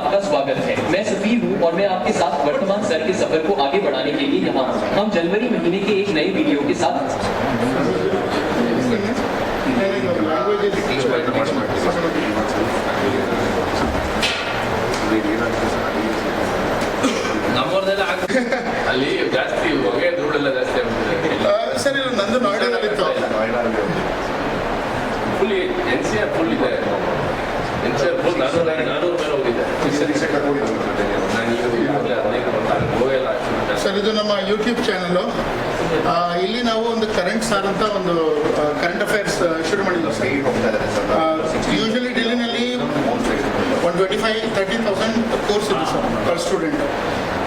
आपका स्वागत है। मैं सफीर हूँ और मैं आपके साथ वर्तमान सर के सफर को आगे बढ़ाने के लिए यहाँ हूँ। हम जनवरी महीने के एक नए वीडियो के साथ ಅಲ್ಲಿ ಜಾಸ್ತಿ ಹೊಗೆ ಧೂಳೆಲ್ಲ ಜಾಸ್ತಿ ಆಗ್ಬಿಟ್ಟಿದೆ ಸರ್ ಇದು ನಂದು ನೋಯ್ಡಾದಲ್ಲಿತ್ತು ಫುಲ್ NCR ಫುಲ್ ಇದೆ NCR ಫುಲ್ 400 ಮೇಲೆ ಹೋಗಿದೆ ನಾನು ಈಗಾಗಲೇ 15 ಹೋಗಲ್ಲ ಸರ್ ಇದು ನಮ್ಮ ಯೂಟ್ಯೂಬ್ ಚಾನಲು ಇಲ್ಲಿ ನಾವು ಒಂದು ಕರೆಂಟ್ ಸಾರ್ ಅಂತ ಒಂದು ಕರೆಂಟ್ ಅಫೇರ್ಸ್ ಶುರು ಮಾಡಿದ್ವಿ ಸರ್ ಯೂಶಲಿ ಡೆಲ್ಲಿನಲ್ಲಿ 125-30,000 ಕೋರ್ಸ್ ಇದೆ ಸರ್ ಪರ್ ಸ್ಟೂಡೆಂಟ್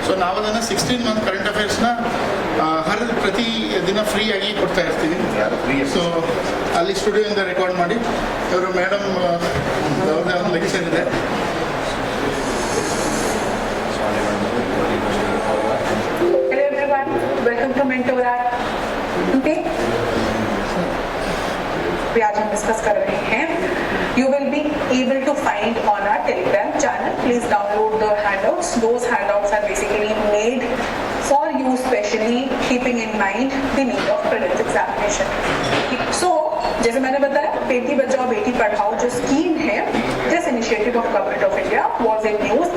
ಸೊ ನಾವು ಅದನ್ನು 16 ಮಂತ್ ಕರೆಂಟ್ ಅಫೇರ್ಸ್ನ ಪ್ರತಿ ದಿನ ಫ್ರೀಯಾಗಿ ಕೊಡ್ತಾ ಇರ್ತೀವಿ ಸೊ ಅಲ್ಲಿ ಸ್ಟುಡಿಯೋಯಿಂದ ರೆಕಾರ್ಡ್ ಮಾಡಿ ಇವರು ಮೇಡಮ್ ಅವ್ರದ್ದೇ ಒಂದು ಲೆಕ್ಚರ್ ಇದೆ वेलकम टू मेंटोरा टुडे आज हम डिस्कस कर रहे हैं you will be able to find on our telegram channel. Please download the handouts. Those handouts are basically made for you, specially keeping in mind the need of prelims examination. So जैसे मैंने बताया बेटी बचाओ बेटी पढ़ाओ जो scheme है, this initiative of Government of India was introduced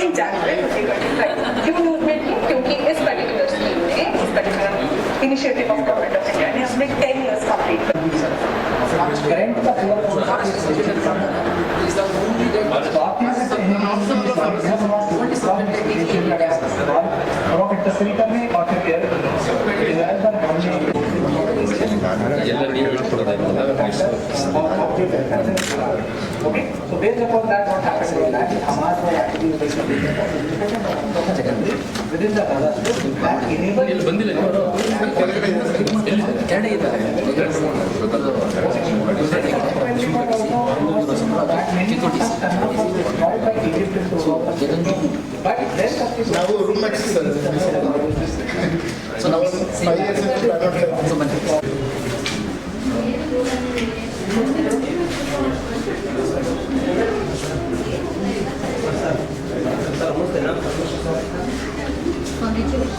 in January 2025. क्यों news में थी? क्योंकि इस पर्टिकुलर स्कीम ने, इस particular initiative of government of India ने हमने 10 years कंप्लीट कर दिया। करंट का पूरा Okay, so based upon that, what happens is that Hamas was actually within the Gaza Strip that enabled ನಾವು ರೂಮ್ ಸರ್ ಸೊ ನಾವು 5 years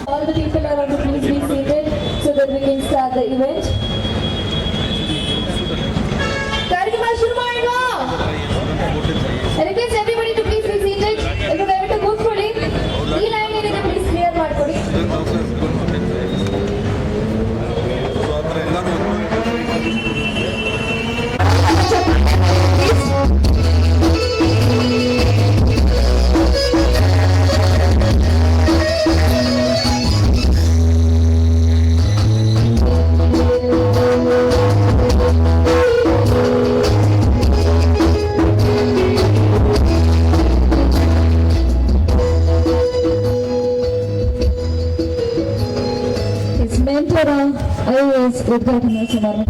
All the people around the please be seated so that we can start the event. ಕಾರ್ಯಕ್ರಮ ಶುರು ಮಾಡೋಣ. I request everybody to please be seated. ಎಲ್ಲರೂ ದಯವಿಟ್ಟು ಕೂತ್ಕೊಳ್ಳಿ. ಈ line ಏನಿದೆ ಪ್ಲೀಸ್ ಕ್ಲಿಯರ್ ಮಾಡ್ಕೊಳ್ಳಿ. ಉದ್ಘಾಟನಾ ಸಮಾರಂಭ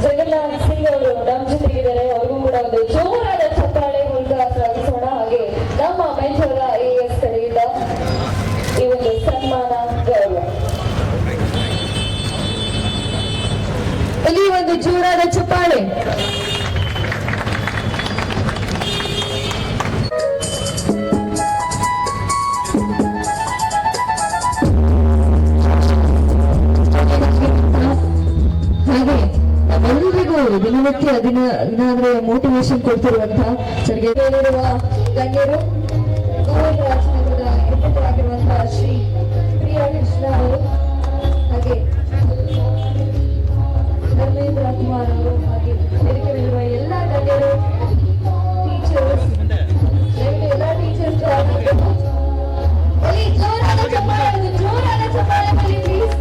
ಜಗನ್ನಾಥ್ ಸಿಂಗ್ ಅವರು ನಮ್ಮ ಜೊತೆಗಿದ್ದಾರೆ. ಅವ್ರಿಗೂ ಕೂಡ ಒಂದು ಜೋರಾದ ಚಪ್ಪಾಳೆ ಮೂಲಕ ಸ್ವಾಗತಿಸೋಣ. ಹಾಗೆ ನಮ್ಮ ಮೆಂಟೋರ AS ಕಡೆಯಿಂದ ಈ ಒಂದು ಸನ್ಮಾನ ಗೌರವ. ಇಲ್ಲಿ ಒಂದು ಜೋರಾದ ಚಪ್ಪಾಳೆ. ದಿನನಿತ್ಯ ದಿನಾದ್ರೆ ಮೋಟಿವೇಶನ್ ಕೊಡ್ತಿರುವಂತಹ ಸರಿಗೆ ಇರುವ ಗಣ್ಯರು ರಾಜನಗರದ ಎಪ್ಪತ್ತರಾಗಿರುವಂತಹ ಶ್ರೀ ಪ್ರಿಯಾ ಕೃಷ್ಣ ಅವರು, ಹಾಗೆ ಧರ್ಮೇಂದ್ರ ಕುಮಾರ್ ಅವರು, ಹಾಗೆ ವೇದಿಕೆಯಲ್ಲಿರುವ ಎಲ್ಲ ಗಣ್ಯರು, ಟೀಚರ್ಸ್, ಎಲ್ಲ ಟೀಚರ್ಸ್ ಜೋರಾದ ಚಪ್ಪಾಳೆ ಪ್ಲೀಸ್.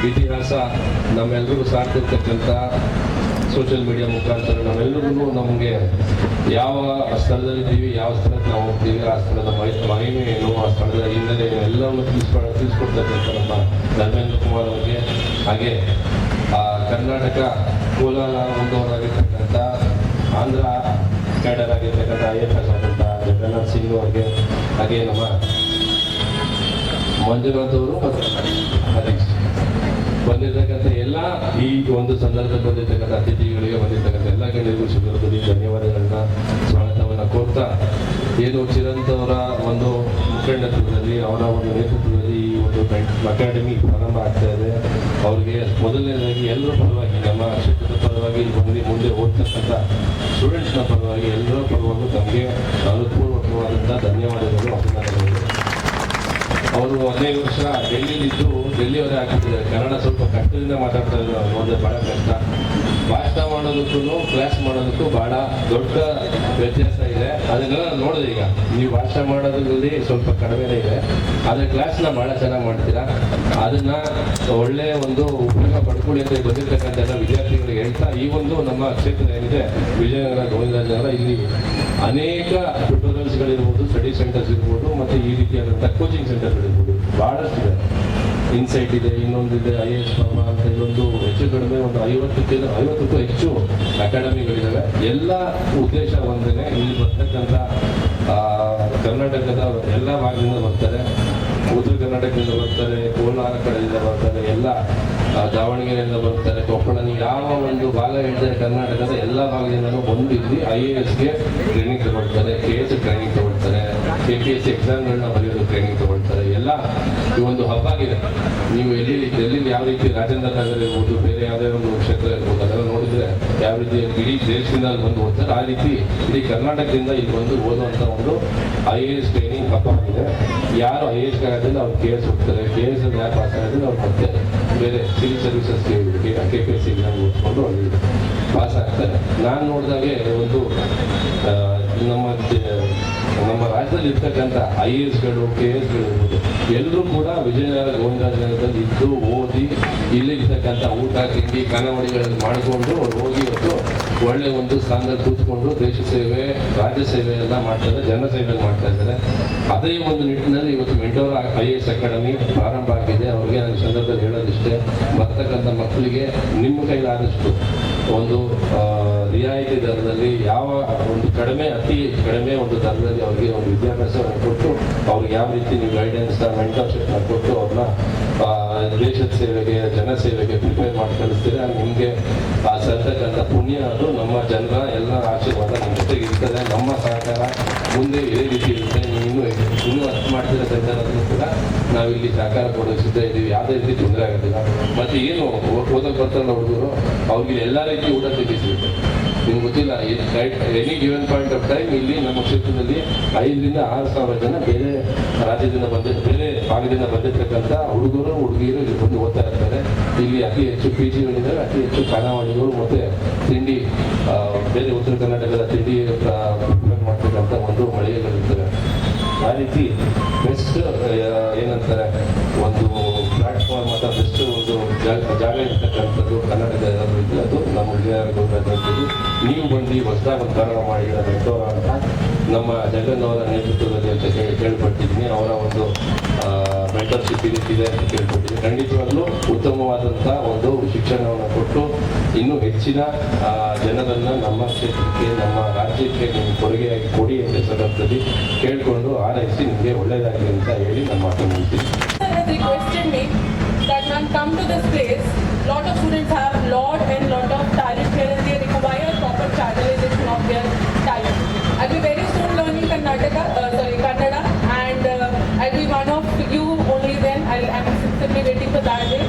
ಇತಿಹಾಸ ನಮ್ಮೆಲ್ಲರಿಗೂ ಸಾಕ್ತಿರ್ತಕ್ಕಂಥ ಸೋಷಿಯಲ್ ಮೀಡಿಯಾ ಮುಖಾಂತರ ನಾವೆಲ್ಲರಿಗೂ ನಮಗೆ ಯಾವ ಸ್ಥಳದಲ್ಲಿದ್ದೀವಿ, ಯಾವ ಸ್ಥಳಕ್ಕೆ ನಾವು ಹೋಗ್ತೀವಿ, ಆ ಸ್ಥಳದ ಮಹಿಮೆ ಏನು, ಆ ಸ್ಥಳದ ಹಿನ್ನೆಲೆ ಎಲ್ಲವನ್ನು ತಿಳಿಸ್ಕೊಡ್ತಕ್ಕಂಥ ನಮ್ಮ ಧರ್ಮೇಂದ್ರ ಕುಮಾರ್ ಅವರಿಗೆ, ಹಾಗೆ ಕರ್ನಾಟಕ ಕೋಲಾರ ಮುಂದುವರಾಗಿರ್ತಕ್ಕಂಥ ಆಂಧ್ರ ಕ್ಯಾಡರ್ ಆಗಿರ್ತಕ್ಕಂಥ IFS ಆದಂಥ ಜಗನ್ನಾಥ್ ಸಿಂಗ್ ಅವರಿಗೆ, ಹಾಗೆ ನಮ್ಮ ಮಂಜುನಾಥ್ ಅವರು ಮತ್ತು ಹರೀಶ್ ಬಂದಿರತಕ್ಕಂಥ ಎಲ್ಲ ಈ ಒಂದು ಸಂದರ್ಭದಲ್ಲಿ ಬಂದಿರತಕ್ಕಂಥ ಅತಿಥಿಗಳಿಗೆ ಬಂದಿರತಕ್ಕಂಥ ಎಲ್ಲ ಗಣ್ಯರಿಗೂ ಶಿಬಿರದಲ್ಲಿ ಧನ್ಯವಾದಗಳನ್ನ ಸ್ವಾಗತವನ್ನು ಕೋರ್ತಾ ಏನು ಚಿರಂತವರ ಒಂದು ಮುಖಂಡತ್ವದಲ್ಲಿ ಅವರ ಒಂದು ನೇತೃತ್ವದಲ್ಲಿ ಈ ಒಂದು ಅಕಾಡೆಮಿ ಪ್ರಾರಂಭ ಆಗ್ತಾ ಇದೆ. ಅವ್ರಿಗೆ ಮೊದಲನೇದಾಗಿ ಎಲ್ಲರ ಪರವಾಗಿ ನಮ್ಮ ಕ್ಷೇತ್ರದ ಪರವಾಗಿ ಬಂದು ಮುಂದೆ ಓದ್ತಕ್ಕಂಥ ಸ್ಟೂಡೆಂಟ್ಸ್ನ ಪರವಾಗಿ ಎಲ್ಲರ ಪರವಾಗೂ ತಮಗೆ ಅನುಪೂರ್ವಕವಾದಂಥ ಧನ್ಯವಾದಗಳು ಅಭಿನಂದನೆಗಳು. ಅವರು 15 ವರ್ಷ ಡೆಲ್ಲಿಲಿದ್ದು ಡೆಲ್ಲಿಯವರೇ ಆಗ್ತಿದ್ದಾರೆ. ಕನ್ನಡ ಸ್ವಲ್ಪ ಕಷ್ಟದಿಂದ ಮಾತಾಡ್ತಾ ಇದ್ರು, ಅವ್ರಿಗೆ ಭಾಳ ಕಷ್ಟ. ಭಾಷಣ ಮಾಡೋದಕ್ಕೂ ಕ್ಲಾಸ್ ಮಾಡೋದಕ್ಕೂ ಭಾಳ ದೊಡ್ಡ ವ್ಯತ್ಯಾಸ ಇದೆ. ಅದನ್ನೆಲ್ಲ ನಾನು ನೋಡಿದೆ. ಈಗ ನೀವು ಭಾಷಣ ಮಾಡೋದ್ರಲ್ಲಿ ಸ್ವಲ್ಪ ಕಡಿಮೆನೇ ಇದೆ, ಆದರೆ ಕ್ಲಾಸ್ನ ಭಾಳ ಚೆನ್ನಾಗಿ ಮಾಡ್ತೀರಾ. ಅದನ್ನು ಒಳ್ಳೆಯ ಒಂದು ಉಪಯೋಗ ಪಡ್ಕೊಳ್ಳಿ ಅಂತ ಬಂದಿರ್ತಕ್ಕಂಥ ಎಲ್ಲ ವಿದ್ಯಾರ್ಥಿಗಳಿಗೆ ಹೇಳ್ತಾ, ಈ ಒಂದು ನಮ್ಮ ಕ್ಷೇತ್ರ ಏನಿದೆ ವಿಜಯನಗರ ಗೋವಿಂದರಾಜನಗರ, ಇಲ್ಲಿ ಅನೇಕ ಟ್ಯುಟೋರಿಯಲ್ಸ್ಗಳಿರ್ಬೋದು, ಸ್ಟಡಿ ಸೆಂಟರ್ಸ್ ಇರ್ಬೋದು, ಮತ್ತು ಈ ರೀತಿಯಾದಂಥ ಕೋಚಿಂಗ್ ಸೆಂಟರ್ಗಳಿರ್ಬೋದು ಭಾಳಷ್ಟಿದೆ. ಇನ್ಸೈಟ್ ಇದೆ, ಇನ್ನೊಂದಿದೆ IAS ಫಾರ್ಮಾ ಅಂತ, ಇನ್ನೊಂದು ಹೆಚ್ಚು ಕಡಿಮೆ ಒಂದು 50ಕ್ಕೂ ಹೆಚ್ಚು ಅಕಾಡೆಮಿಗಳಿದ್ದಾವೆ. ಎಲ್ಲ ಉದ್ದೇಶ ಒಂದೇ, ಇಲ್ಲಿ ಬರ್ತಕ್ಕಂಥ ಕರ್ನಾಟಕದ ಎಲ್ಲ ಭಾಗದಿಂದ ಬರ್ತಾರೆ. ಉತ್ತರ ಕರ್ನಾಟಕದಿಂದ ಬರ್ತಾರೆ, ಕೋಲಾರ ಕಡೆಯಿಂದ ಬರ್ತಾರೆ, ಎಲ್ಲ ದಾವಣಗೆರೆಯಿಂದ ಬರ್ತಾರೆ, ಕೊಪ್ಪಳ, ಯಾವ ಒಂದು ಭಾಗ ಹೇಳ್ತಾರೆ ಕರ್ನಾಟಕದ ಎಲ್ಲ ಭಾಗದಿಂದಲೂ ಬಂದು ಇಲ್ಲಿ IASಗೆ ಟ್ರೈನಿಂಗ್ ತಗೊಳ್ತಾರೆ, KS ಟ್ರೈನಿಂಗ್ ತಗೊಳ್ತಾರೆ, KPSC ಎಕ್ಸಾಮ್ಗಳನ್ನ ಬರೆಯೋದು ಟ್ರೈನಿಂಗ್ ತಗೊಳ್ತಾರೆ. ಎಲ್ಲ ಈ ಒಂದು ಹಬ್ಬ ಆಗಿದೆ. ನೀವು ಎಲ್ಲಿ ಯಾವ ರೀತಿ ರಾಜೇಂದ್ರ ನಗರ ಇರ್ಬೋದು, ಬೇರೆ ಯಾವುದೇ ಒಂದು ಕ್ಷೇತ್ರ ಇರ್ಬೋದು, ಅದೆಲ್ಲ ನೋಡಿದ್ರೆ ಯಾವ ರೀತಿ ಇಡೀ ದೇಶದಿಂದ ಬಂದು ಓದ್ತಾರೆ, ಆ ರೀತಿ ಇಡೀ ಕರ್ನಾಟಕದಿಂದ ಇಲ್ಲಿ ಬಂದು ಓದುವಂಥ ಒಂದು IAS ಟ್ರೈನಿಂಗ್ ಹಬ್ಬ ಆಗಿದೆ. ಯಾರು IAS ಆಗೋದಿಲ್ಲ ಅವ್ರು KS ಹೋಗ್ತಾರೆ, KS ಅಲ್ಲಿ ಯಾರು ಪಾಸ್ ಆಗೋದಿಲ್ಲ ಅವ್ರು ಮತ್ತೆ ಬೇರೆ ಸಿವಿಲ್ ಸರ್ವಿಸಸ್ KPSC ಎಕ್ಸಾಮ್ ಓದ್ಕೊಂಡು ಅಲ್ಲಿ ಪಾಸ್ ಆಗ್ತಾರೆ. ನಾನು ನೋಡಿದಾಗೆ ಒಂದು ನಮ್ಮ ರಾಜ್ಯದಲ್ಲಿ ಇರ್ತಕ್ಕಂಥ IASಗಳು KSಗಳು ಇರ್ಬೋದು, ಎಲ್ಲರೂ ಕೂಡ ವಿಜಯನಗರ ಗೋವಿಂದರಾಜನಗರದಲ್ಲಿ ಇದ್ದು ಓದಿ ಇಲ್ಲಿರ್ತಕ್ಕಂಥ ಊಟ ತಿಂಡಿ ಖಾನಾವಳಿಗಳಲ್ಲಿ ಮಾಡಿಕೊಂಡು ಅವ್ರು ಹೋಗಿ ಇವತ್ತು ಒಳ್ಳೆ ಒಂದು ಸ್ಥಾನದಲ್ಲಿ ಕೂತ್ಕೊಂಡು ದೇಶ ಸೇವೆ, ರಾಜ್ಯ ಸೇವೆ ಎಲ್ಲ ಮಾಡ್ತಾ ಇದ್ದಾರೆ, ಜನ ಸೇವೆ ಮಾಡ್ತಾ ಇದ್ದಾರೆ. ಅದೇ ಒಂದು ನಿಟ್ಟಿನಲ್ಲಿ ಇವತ್ತು ಮೆಂಟೋರ್ IAS ಅಕಾಡೆಮಿ ಪ್ರಾರಂಭ ಆಗಿದೆ. ಅವ್ರಿಗೆ ನನ್ನ ಸಂದರ್ಭದಲ್ಲಿ ಹೇಳೋದಿಷ್ಟೇ, ಬರ್ತಕ್ಕಂಥ ಮಕ್ಕಳಿಗೆ ನಿಮ್ಮ ಕೈಲಾದಷ್ಟು ಒಂದು ರಿಯಾಯಿತಿ ದರದಲ್ಲಿ, ಯಾವ ಒಂದು ಅತಿ ಕಡಿಮೆ ಒಂದು ದರದಲ್ಲಿ ಅವ್ರಿಗೆ ಒಂದು ವಿದ್ಯಾಭ್ಯಾಸವನ್ನು ಕೊಟ್ಟು ಅವ್ರಿಗೆ ಯಾವ ರೀತಿ ನೀವು ಗೈಡೆನ್ಸ್ ಮೆಂಟರ್ಶಿಪ್ನ ಕೊಟ್ಟು ಅವ್ರನ್ನ ದೇಶದ ಸೇವೆಗೆ, ಜನ ಸೇವೆಗೆ ಪ್ರಿಪೇರ್ ಮಾಡಿ ಕಳಿಸ್ತೀರ. ನಿಮಗೆ ಸಲ್ತಕ್ಕಂಥ ಪುಣ್ಯ ಅದು ನಮ್ಮ ಜನರ ಎಲ್ಲ ಆಶೀರ್ವಾದ ನಿಮ್ಮ ಜೊತೆಗೆ ಇರ್ತದೆ. ನಮ್ಮ ಸಹಕಾರ ಮುಂದೆ ಇದೇ ರೀತಿ ಇರುತ್ತೆ. ನೀವು ಇನ್ನೂ ಅರ್ಥ ಮಾಡ್ತಿರೋ ಸಂದರ್ಭದಲ್ಲೂ ಕೂಡ ನಾವಿಲ್ಲಿ ಸಹಕಾರ ಕೊಡಿಸ್ತಾ ಇದ್ದೀವಿ. ಯಾವುದೇ ರೀತಿ ತೊಂದರೆ ಆಗೋದಿಲ್ಲ. ಮತ್ತು ಏನು ಓದೋಕೆ ಬರ್ತಾರಲ್ಲ ಹುಡುಗರು, ಅವ್ರಿಗೆ ಎಲ್ಲ ರೀತಿ ಊಟ ತಿನ್ನಿಸ್ಬೇಕು. ನಿಮ್ಗೆ ಗೊತ್ತಿಲ್ಲ, any given point of time ಇಲ್ಲಿ ನಮ್ಮ ಕ್ಷೇತ್ರದಲ್ಲಿ 5,000 ರಿಂದ 6,000 ಜನ ಬೇರೆ ರಾಜ್ಯದಿಂದ ಬೇರೆ ಭಾಗದಿಂದ ಬಂದಿರ್ತಕ್ಕಂಥ ಹುಡುಗರು ಹುಡುಗಿಯರು ಇಲ್ಲಿ ಬಂದು ಓದ್ತಾ ಇರ್ತಾರೆ. ಇಲ್ಲಿ ಅತಿ ಹೆಚ್ಚು PGಗಳಿದ್ದಾರೆ, ಅತಿ ಹೆಚ್ಚು ಖಾನಾವಳಿಗಳು ಮತ್ತು ತಿಂಡಿ, ಬೇರೆ ಉತ್ತರ ಕರ್ನಾಟಕದ ತಿಂಡಿ ಮಾಡ್ತಕ್ಕಂಥ ಒಂದು ಮಳಿಗೆಗಳಿರ್ತವೆ. ಆ ರೀತಿ ಬೆಸ್ಟ್ ಏನಂತಾರೆ ಒಂದು ಪ್ಲಾಟ್ಫಾರ್ಮ್ ಅಥವಾ ಬೆಸ್ಟ್ ಒಂದು ಜಾಗ ಇರ್ತಕ್ಕಂಥದ್ದು ಕರ್ನಾಟಕ ಏನಾದರೂ ಇದ್ದರೆ ಅದು ನಮ್ಮ ವಿಜಯನಗರ. ನೀವು ಬಂದು ಹೊಸದಾಗಿ ಒಂದು ಪ್ರಾರಂಭ ಮಾಡಿ ಮೆಂಟೋರ ಅಂತ ನಮ್ಮ ಜಗನ್ನವರ ನೇತೃತ್ವದಲ್ಲಿ ಅಂತ ಕೇಳ್ಪಟ್ಟಿದ್ದೀನಿ. ಅವರ ಒಂದು ಮೆಂಟರ್ಶಿಪ್ ಇದೆ ಅಂತ ಕೇಳ್ಪಟ್ಟಿದ್ದೀನಿ. ಖಂಡಿತವಾಗ್ಲೂ ಉತ್ತಮವಾದಂಥ ಒಂದು ಶಿಕ್ಷಣವನ್ನು ಕೊಟ್ಟು ಇನ್ನೂ ಹೆಚ್ಚಿನ ಜನರನ್ನು ನಮ್ಮ ಕ್ಷೇತ್ರಕ್ಕೆ, ನಮ್ಮ ರಾಜ್ಯಕ್ಕೆ ನೀವು ಕೊಡುಗೆಯಾಗಿ ಕೊಡಿ ಅಂತ ಸಂದರ್ಭದಲ್ಲಿ ಕೇಳಿಕೊಂಡು ಆರೈಸಿ ನಿಮಗೆ ಒಳ್ಳೆಯದಾಗಲಿ ಅಂತ ಹೇಳಿ ನಮ್ಮ ಮಾತು ಮುಗಿಸ್ತೀನಿ. Requested me that man come to this place. Lot of students have lot of talent here and they require proper channelization of their talent. I'll be very soon learning Kannada, and I'll be one of you only then. I'm simply waiting for that day.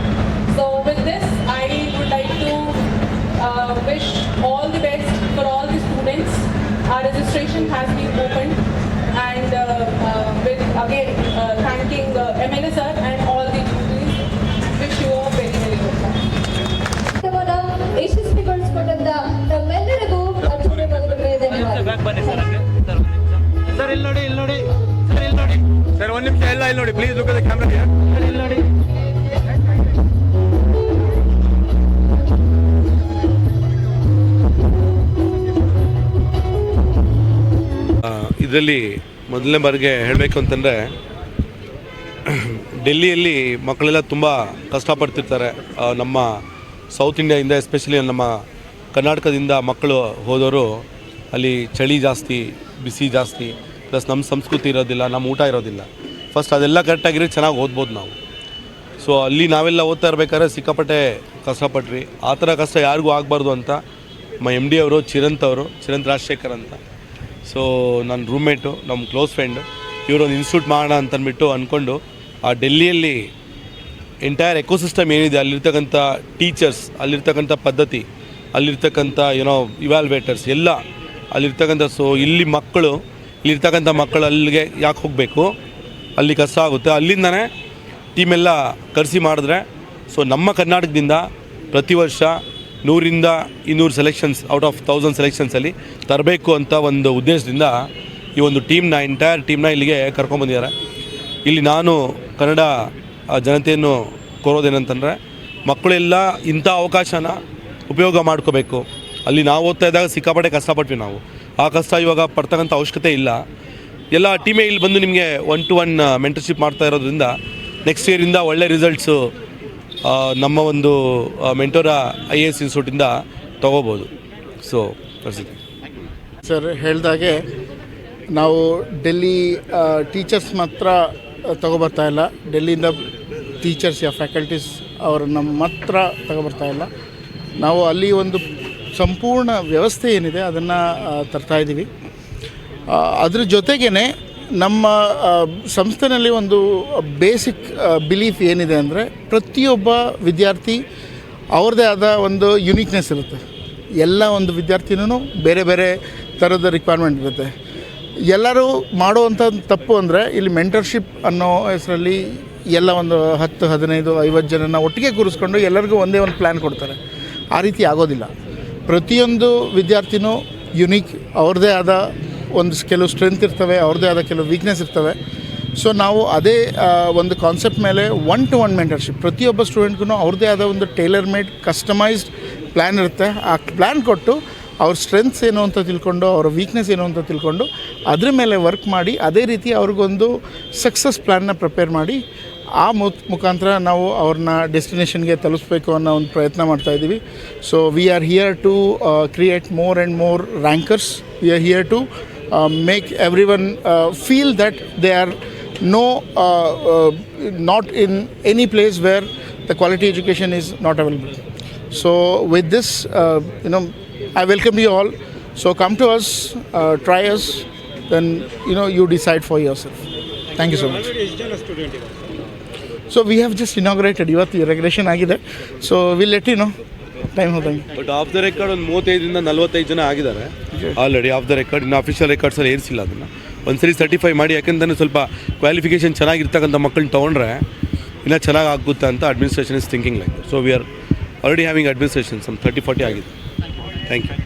So with this, I would like to wish all the best for all the students. Our registration has been opened, and with again thanking MLA sir and all the students. Wish you a very good time. ಯಶಸ್ವಿಗೊಳಿಸಿಕೊಂಡಂತ ನಮ್ಮೆಲ್ಲರಿಗೂ ಅರ್ಜುನ ಧನ್ಯವಾದ. Sir ಇಲ್ಲಿ ನೋಡಿ sir ಒಂದು ನಿಮಿಷ ಇಲ್ಲ ಇಲ್ಲಿ ನೋಡಿ please look at the camera here. ಇಲ್ಲಿ ನೋಡಿ ಇದರಲ್ಲಿ ಮೊದಲನೇ ಬಾರಿಗೆ ಹೇಳಬೇಕು ಅಂತಂದರೆ ಡೆಲ್ಲಿಯಲ್ಲಿ ಮಕ್ಕಳೆಲ್ಲ ತುಂಬ ಕಷ್ಟಪಡ್ತಿರ್ತಾರೆ. ನಮ್ಮ ಸೌತ್ ಇಂಡಿಯಾದಿಂದ ಎಸ್ಪೆಷಲಿ ನಮ್ಮ ಕರ್ನಾಟಕದಿಂದ ಮಕ್ಕಳು ಹೋದವರು ಅಲ್ಲಿ ಚಳಿ ಜಾಸ್ತಿ, ಬಿಸಿ ಜಾಸ್ತಿ, ಪ್ಲಸ್ ನಮ್ಮ ಸಂಸ್ಕೃತಿ ಇರೋದಿಲ್ಲ, ನಮ್ಮ ಊಟ ಇರೋದಿಲ್ಲ. ಫಸ್ಟ್ ಅದೆಲ್ಲ ಕರೆಕ್ಟಾಗಿರೋ ಚೆನ್ನಾಗಿ ಓದ್ಬೋದು ನಾವು. ಸೊ ಅಲ್ಲಿ ನಾವೆಲ್ಲ ಓದ್ತಾ ಇರ್ಬೇಕಾದ್ರೆ ಸಿಕ್ಕಾಪಟ್ಟೆ ಕಷ್ಟಪಟ್ವಿ. ಆ ಥರ ಕಷ್ಟ ಯಾರಿಗೂ ಆಗಬಾರ್ದು ಅಂತ ನಮ್ಮ MD ಅವರು ಚಿರಂತ್ ರಾಜಶೇಖರ್ ಅಂತ, ಸೊ ನನ್ನ ರೂಮ್ಮೇಟು, ನಮ್ಮ ಕ್ಲೋಸ್ ಫ್ರೆಂಡು, ಇವರೊಂದು ಇನ್ಸ್ಟಿಟ್ಯೂಟ್ ಮಾಡೋಣ ಅಂತಂದ್ಬಿಟ್ಟು ಅಂದ್ಕೊಂಡು ಆ ಡೆಲ್ಲಿಯಲ್ಲಿ ಎಂಟೈರ್ ಎಕೋಸಿಸ್ಟಮ್ ಏನಿದೆ, ಅಲ್ಲಿರ್ತಕ್ಕಂಥ ಟೀಚರ್ಸ್, ಅಲ್ಲಿರ್ತಕ್ಕಂಥ ಪದ್ಧತಿ, ಅಲ್ಲಿರ್ತಕ್ಕಂಥ ಇವ್ಯಾಲ್ವೇಟರ್ಸ್ ಎಲ್ಲ ಅಲ್ಲಿರ್ತಕ್ಕಂಥ, ಸೊ ಇಲ್ಲಿರ್ತಕ್ಕಂಥ ಮಕ್ಕಳು ಅಲ್ಲಿಗೆ ಯಾಕೆ ಹೋಗಬೇಕು, ಅಲ್ಲಿ ಕಷ್ಟ ಆಗುತ್ತೆ, ಅಲ್ಲಿಂದನೇ ಟೀಮೆಲ್ಲ ಕರೆಸಿ ಮಾಡಿದ್ರೆ, ಸೊ ನಮ್ಮ ಕರ್ನಾಟಕದಿಂದ ಪ್ರತಿ ವರ್ಷ 100ರಿಂದ 200 ಸೆಲೆಕ್ಷನ್ಸ್ ಔಟ್ ಆಫ್ 1000 ಸೆಲೆಕ್ಷನ್ಸಲ್ಲಿ ತರಬೇಕು ಅಂತ ಒಂದು ಉದ್ದೇಶದಿಂದ ಈ ಒಂದು ಎಂಟೈರ್ ಟೀಮ್ನ ಇಲ್ಲಿಗೆ ಕರ್ಕೊಂಬಂದಿದ್ದಾರೆ. ಇಲ್ಲಿ ನಾನು ಕನ್ನಡ ಜನತೆಯನ್ನು ಕೋರೋದೇನಂತಂದರೆ, ಮಕ್ಕಳೆಲ್ಲ ಇಂಥ ಅವಕಾಶನ ಉಪಯೋಗ ಮಾಡ್ಕೋಬೇಕು. ಅಲ್ಲಿ ನಾವು ಓದ್ತಾ ಇದ್ದಾಗ ಸಿಕ್ಕಾಪಟ್ಟೆ ಕಷ್ಟಪಟ್ವಿ ನಾವು, ಆ ಕಷ್ಟ ಇವಾಗ ಪಡ್ತಕ್ಕಂಥ ಅವಶ್ಯಕತೆ ಇಲ್ಲ. ಎಲ್ಲ ಟೀಮೇ ಇಲ್ಲಿ ಬಂದು ನಿಮಗೆ 1-to-1 ಮೆಂಟರ್ಶಿಪ್ ಮಾಡ್ತಾ ಇರೋದ್ರಿಂದ ನೆಕ್ಸ್ಟ್ ಇಯರಿಂದ ಒಳ್ಳೆ ರಿಸಲ್ಟ್ಸು ನಮ್ಮ ಒಂದು ಮೆಂಟೋರ IAS ಇನ್ಸ್ಟಿಟ್ಯೂಟಿಂದ ತೊಗೋಬೋದು. ಸೊ ಸರ್ ಹೇಳ್ದಾಗೆ ನಾವು ಡೆಲ್ಲಿ ಟೀಚರ್ಸ್ ಮಾತ್ರ ತಗೊಬರ್ತಾ ಇಲ್ಲ, ಡೆಲ್ಲಿಯಿಂದ ಟೀಚರ್ಸ್ ಯಾ ಫ್ಯಾಕಲ್ಟೀಸ್ ಅವರನ್ನು ಮಾತ್ರ ತಗೊಬರ್ತಾ ಇಲ್ಲ. ನಾವು ಅಲ್ಲಿ ಒಂದು ಸಂಪೂರ್ಣ ವ್ಯವಸ್ಥೆ ಏನಿದೆ ಅದನ್ನು ತರ್ತಾಯಿದ್ದೀವಿ. ಅದ್ರ ಜೊತೆಗೇ ನಮ್ಮ ಸಂಸ್ಥೆಯಲ್ಲಿ ಒಂದು ಬೇಸಿಕ್ ಬಿಲೀಫ್ ಏನಿದೆ ಅಂದರೆ, ಪ್ರತಿಯೊಬ್ಬ ವಿದ್ಯಾರ್ಥಿ ಅವ್ರದ್ದೇ ಆದ ಒಂದು ಯುನೀಕ್ನೆಸ್ ಇರುತ್ತೆ. ಎಲ್ಲ ಒಂದು ವಿದ್ಯಾರ್ಥಿನೂ ಬೇರೆ ಬೇರೆ ಥರದ ರಿಕ್ವೈರ್ಮೆಂಟ್ ಇರುತ್ತೆ. ಎಲ್ಲರೂ ಮಾಡುವಂಥ ತಪ್ಪು ಅಂದರೆ, ಇಲ್ಲಿ ಮೆಂಟರ್ಶಿಪ್ ಅನ್ನೋ ಹೆಸರಲ್ಲಿ ಎಲ್ಲ ಒಂದು 10, 15, 50 ಜನನ ಒಟ್ಟಿಗೆ ಕೂರಿಸ್ಕೊಂಡು ಎಲ್ಲರಿಗೂ ಒಂದೇ ಒಂದು ಪ್ಲ್ಯಾನ್ ಕೊಡ್ತಾರೆ. ಆ ರೀತಿ ಆಗೋದಿಲ್ಲ. ಪ್ರತಿಯೊಂದು ವಿದ್ಯಾರ್ಥಿನೂ ಯುನೀಕ್, ಅವ್ರದ್ದೇ ಆದ ಒಂದು ಕೆಲವು ಸ್ಟ್ರೆಂತ್ ಇರ್ತವೆ, ಅವ್ರದ್ದೇ ಆದ ಕೆಲವು ವೀಕ್ನೆಸ್ ಇರ್ತವೆ. ಸೊ ನಾವು ಅದೇ ಒಂದು ಕಾನ್ಸೆಪ್ಟ್ ಮೇಲೆ 1-to-1 ಮೆಂಟರ್ಶಿಪ್, ಪ್ರತಿಯೊಬ್ಬ ಸ್ಟೂಡೆಂಟ್ಗೂ ಅವ್ರದ್ದೇ ಆದ ಒಂದು ಟೈಲರ್ ಮೇಡ್ ಕಸ್ಟಮೈಸ್ಡ್ ಪ್ಲ್ಯಾನ್ ಇರುತ್ತೆ. ಆ ಪ್ಲ್ಯಾನ್ ಕೊಟ್ಟು ಅವ್ರ ಸ್ಟ್ರೆಂತ್ಸ್ ಏನು ಅಂತ ತಿಳ್ಕೊಂಡು, ಅವರ ವೀಕ್ನೆಸ್ ಏನು ಅಂತ ತಿಳ್ಕೊಂಡು ಅದ್ರ ಮೇಲೆ ವರ್ಕ್ ಮಾಡಿ, ಅದೇ ರೀತಿ ಅವ್ರಿಗೊಂದು ಸಕ್ಸಸ್ ಪ್ಲ್ಯಾನ್ನ ಪ್ರಿಪೇರ್ ಮಾಡಿ ಆ ಮುಖಾಂತರ ನಾವು ಅವ್ರನ್ನ ಡೆಸ್ಟಿನೇಷನ್ಗೆ ತಲುಪಿಸ್ಬೇಕು ಅನ್ನೋ ಒಂದು ಪ್ರಯತ್ನ ಮಾಡ್ತಾಯಿದ್ದೀವಿ. So we are here to create more and more rankers. We are here to make everyone feel that they are not in any place where the quality education is not available. So with this, I welcome you all. So come to us, try us, then you decide for yourself. Thank you so much. So we have just inaugurated, ಇವತ್ತು inauguration ಆಗಿದೆ. So we'll let you know. Time ಹೋದಂಗೆ. But of the record ಒಂದು 35ರಿಂದ 45 ಜನ ಆಗಿದ್ದಾರೆ already. Of the record ಇನ್ನು official ರೆಕಾರ್ಡ್ಸಲ್ಲಿ ಏರಿಸಿಲ್ಲ. ಅದನ್ನು ಒಂದ್ಸರಿ certify ಮಾಡಿ, ಯಾಕೆಂದರೆ ಸ್ವಲ್ಪ ಕ್ವಾಲಿಫಿಕೇಷನ್ ಚೆನ್ನಾಗಿರ್ತಕ್ಕಂಥ ಮಕ್ಕಳನ್ನ ತೊಗೊಂಡ್ರೆ ಇನ್ನೂ ಚೆನ್ನಾಗಿ ಆಗುತ್ತೆ ಅಂತ administration is thinking like. So we are already having administration some 30-40 ಆಗಿದೆ. Thank you.